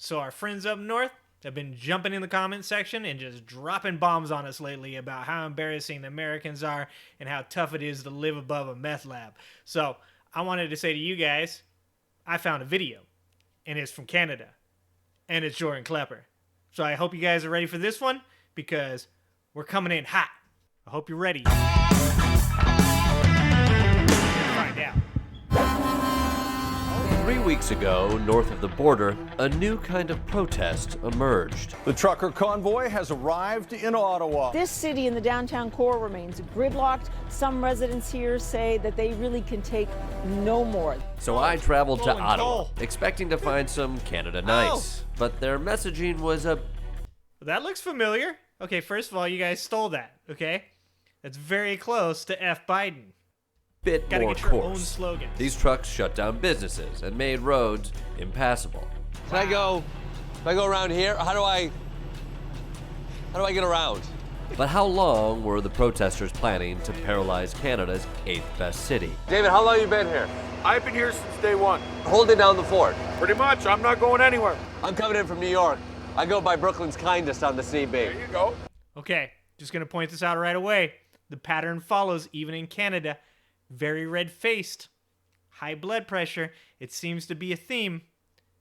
So our friends up north have been jumping in the comment section and just dropping bombs on us lately about how embarrassing the Americans are and how tough it is to live above a meth lab. So I wanted to say to you guys, I found a video, and it's from Canada, and it's Jordan Klepper. So I hope you guys are ready for this one, because we're coming in hot. I hope you're ready. Find out. 3 weeks ago, north of the border, a new kind of protest emerged. The trucker convoy has arrived in Ottawa. This city in the downtown core remains gridlocked. Some residents here say that they really can take no more. So I traveled to Rolling Ottawa, coal. expecting to find some Canada nice. But their messaging was a That looks familiar. Okay, first of all, you guys stole that, okay? That's very close to F. Biden. bit Gotta more get your own coarse. slogan. These trucks shut down businesses and made roads impassable. Can I go around here? How do I get around? But how long were the protesters planning to paralyze Canada's 8th best city? David, how long you been here? I've been here since day one. Holding down the fort. Pretty much. I'm not going anywhere. I'm coming in from New York. I go by Brooklyn's kindest on the CB. There you go. Okay, just gonna point this out right away. The pattern follows even in Canada. Very red-faced, high blood pressure. It seems to be a theme.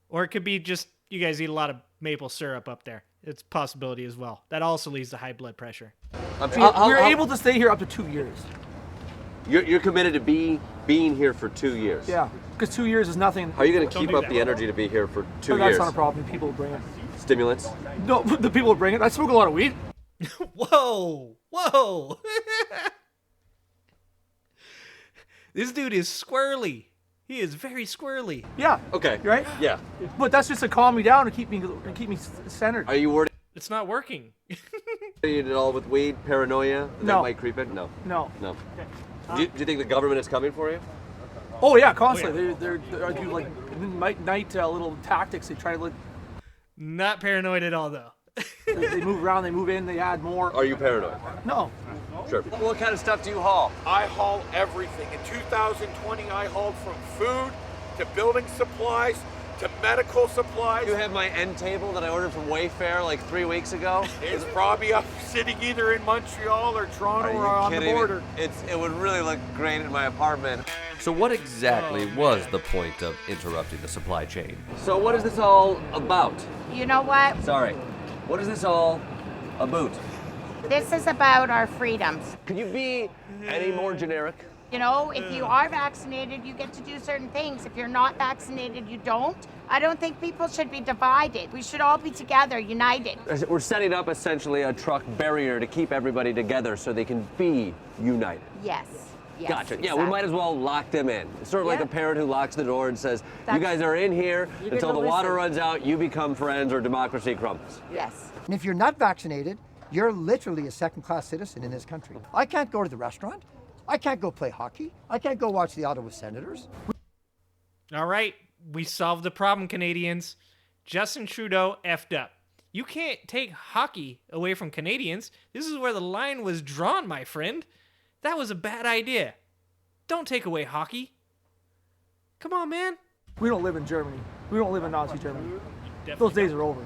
Or it could be just you guys eat a lot of maple syrup up there. It's a possibility as well. That also leads to high blood pressure. We're able to stay here up to 2 years. You're committed to being here for 2 years. Yeah, because 2 years is nothing. How are you going to Don't keep do up that. the energy to be here for 2 That's years? not a problem. People will bring it. Stimulants? No, the people will bring it. I smoke a lot of weed. Whoa! Whoa! This dude is squirrely. He is very squirrely. Yeah. Okay. Right? Yeah. But that's just to calm me down and keep me centered. Are you worried It's not working. at all with weed, paranoia? That No. might creep in? No. No. No. Do you think the government is coming for you? Oh yeah, constantly. They do like night little tactics. They try to like, Not paranoid at all, though. they move around, they move in, they add more. Are you paranoid? No. Sure. What kind of stuff do you haul? I haul everything. In 2020, I hauled from food to building supplies to medical supplies. You have my end table that I ordered from Wayfair like 3 weeks ago. It's probably up sitting either in Montreal or Toronto Are you or on the kidding me? border. It would really look great in my apartment. So what exactly was the point of interrupting the supply chain? So what is this all about? You know what? Sorry. What is this all about? This is about our freedoms. Could you be any more generic? You know, if you are vaccinated, you get to do certain things. If you're not vaccinated, you don't. I don't think people should be divided. We should all be together, united. We're setting up essentially a truck barrier to keep everybody together so they can be united. Yes. Yes, Gotcha. Yeah, exactly. we might as well lock them in. It's sort of like Yeah. a parent who locks the door and says, you That's- guys are in here You're until the gonna water listen. runs out, you become friends, or democracy crumbles. Yes. And if you're not vaccinated, you're literally a second-class citizen in this country. I can't go to the restaurant. I can't go play hockey. I can't go watch the Ottawa Senators. All right, we solved the problem, Canadians. Justin Trudeau effed up. You can't take hockey away from Canadians. This is where the line was drawn, my friend. That was a bad idea. Don't take away hockey. Come on, man. We don't live in Germany. We don't live in Nazi Germany. Definitely Those days are over.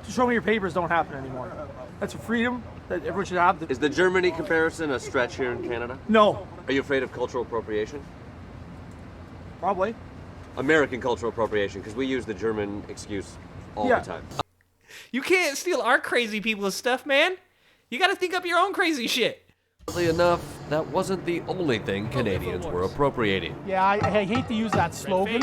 Show me your papers don't happen anymore. That's a freedom that everyone should have. Is the Germany comparison a stretch here in Canada? No, Are you afraid of cultural appropriation? probably. American cultural appropriation, because we use the German excuse all Yeah. the time. You can't steal our crazy people's stuff, man. You gotta think up your own crazy shit. Oddly enough, that wasn't the only thing Canadians were appropriating. Yeah, I hate to use that slogan,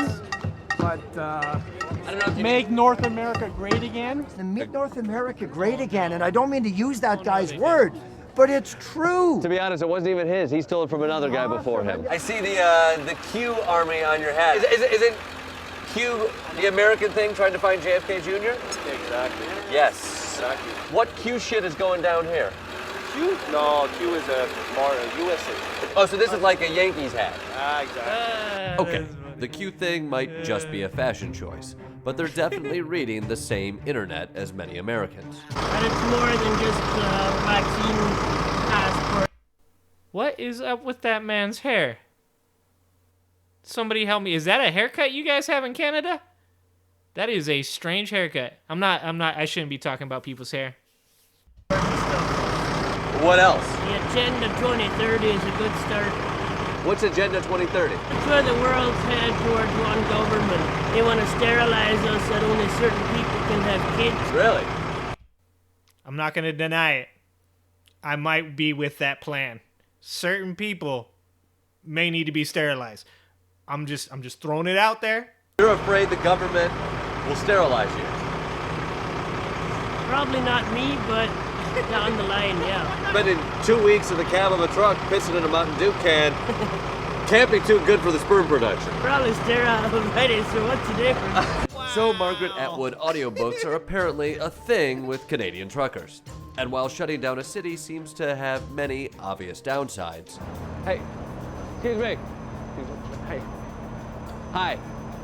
but I don't know if you make North America great again. And make North America great again. And I don't mean to use that guy's word, but it's true. To be honest, it wasn't even his. He stole it from another guy before him. I see the Q army on your hat. Isn't Q the American thing trying to find JFK Jr.? Exactly. Yes. Exactly. What Q shit is going down here? Q? No, Q is a more USA. Oh, so this is like a Yankees hat. Exactly. Okay, the Q thing might just be a fashion choice, but they're definitely reading the same internet as many Americans. And it's more than just vaccine passport. What is up with that man's hair? Somebody help me. Is that a haircut you guys have in Canada? That is a strange haircut. I shouldn't be talking about people's hair. What else? The Agenda 2030 is a good start. What's Agenda 2030? It's where the world's headed towards one government. They want to sterilize us that only certain people can have kids. Really? I'm not going to deny it. I might be with that plan. Certain people may need to be sterilized. I'm just throwing it out there. You're afraid the government will sterilize you? Probably not me, but down the line, yeah. Spending 2 weeks in the cab of a truck pissing in a Mountain Dew can can't be too good for the sperm production. Probably sterile already, so what's the difference? So Margaret Atwood audiobooks are apparently a thing with Canadian truckers. And while shutting down a city seems to have many obvious downsides. Hey, excuse me. Hey. Hi.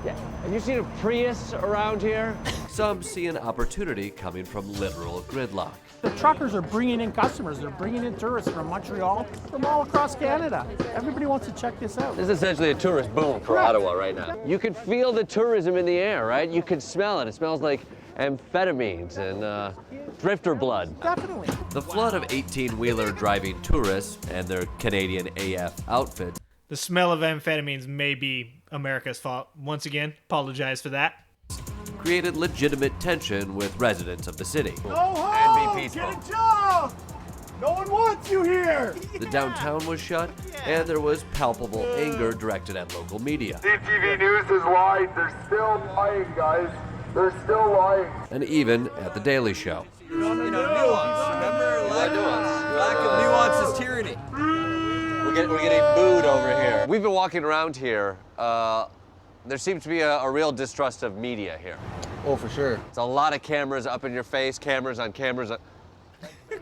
Yeah. Have you seen a Prius around here? Some see an opportunity coming from literal gridlock. The truckers are bringing in customers. They're bringing in tourists from Montreal, from all across Canada. Everybody wants to check this out. This is essentially a tourist boom for Ottawa right now. You can feel the tourism in the air, right? You can smell it. It smells like amphetamines and drifter blood. Definitely. The flood of 18-wheeler driving tourists and their Canadian AF outfits. The smell of amphetamines may be America's fault. Once again, apologize for that. Created legitimate tension with residents of the city. Go home! Get a job! No one wants you here! The downtown was shut, and there was palpable anger directed at local media. CTV News is lying. They're still lying, guys. They're still lying. And even at The Daily Show. Nuance, remember? Lack of nuance is tyranny. We're getting booed over here. We've been walking around here. There seems to be a real distrust of media here. Oh, for sure. It's a lot of cameras up in your face, cameras on cameras.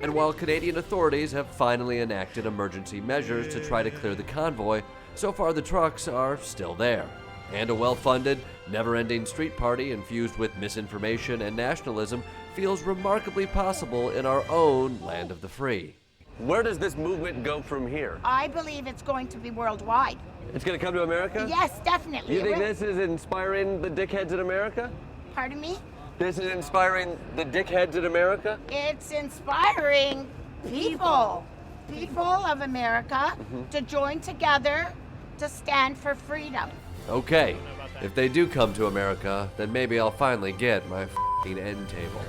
And while Canadian authorities have finally enacted emergency measures to try to clear the convoy, so far the trucks are still there. And a well-funded, never-ending street party infused with misinformation and nationalism feels remarkably possible in our own land of the free. Where does this movement go from here? I believe it's going to be worldwide. It's going to come to America? Yes, definitely. You think this is inspiring the dickheads in America? Pardon me? This is inspiring the dickheads in America? It's inspiring people of America to join together to stand for freedom. Okay, if they do come to America, then maybe I'll finally get my f***ing end table.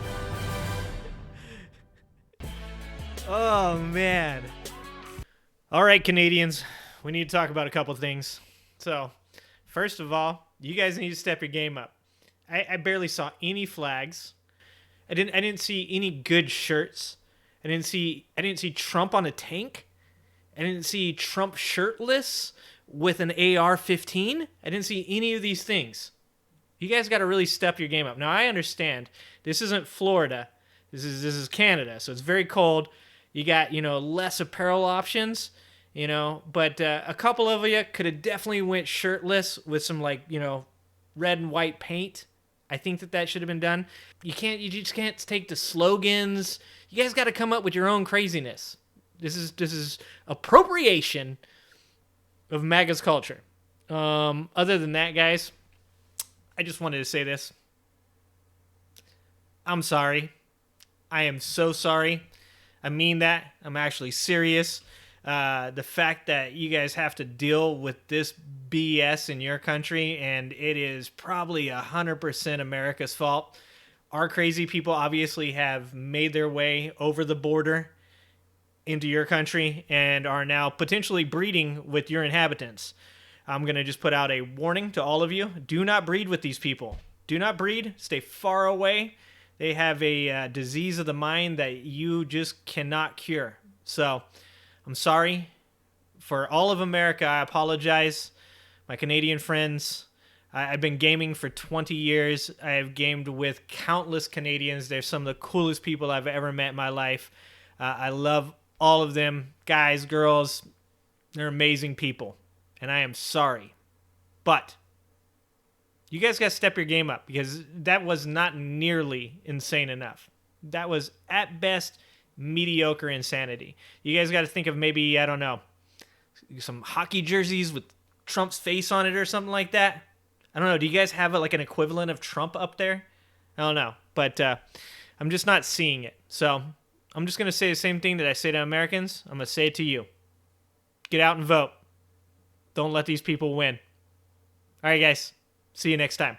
Oh, man. All right, Canadians, we need to talk about a couple things. So, first of all, you guys need to step your game up. I barely saw any flags. I didn't see any good shirts. I didn't see Trump on a tank. I didn't see Trump shirtless with an AR-15. I didn't see any of these things. You guys got to really step your game up. Now, I understand this isn't Florida. This is Canada, so it's very cold. You got, less apparel options, but a couple of you could have definitely went shirtless with some red and white paint. I think that should have been done. You just can't take the slogans. You guys got to come up with your own craziness. This is appropriation of MAGA's culture. Other than that, guys, I just wanted to say this. I'm sorry. I am so sorry. I mean that. I'm actually serious. The fact that you guys have to deal with this BS in your country, and it is probably 100% America's fault. Our crazy people obviously have made their way over the border into your country and are now potentially breeding with your inhabitants. I'm going to just put out a warning to all of you. Do not breed with these people. Do not breed. Stay far away. They have a disease of the mind that you just cannot cure. So, I'm sorry. For all of America, I apologize. My Canadian friends, I've been gaming for 20 years. I have gamed with countless Canadians. They're some of the coolest people I've ever met in my life. I love all of them. Guys, girls, they're amazing people. And I am sorry. But you guys got to step your game up because that was not nearly insane enough. That was, at best, mediocre insanity. You guys got to think of maybe, some hockey jerseys with Trump's face on it or something like that. I don't know. Do you guys have like an equivalent of Trump up there? I don't know. But I'm just not seeing it. So I'm just going to say the same thing that I say to Americans. I'm going to say it to you. Get out and vote. Don't let these people win. All right, guys. See you next time.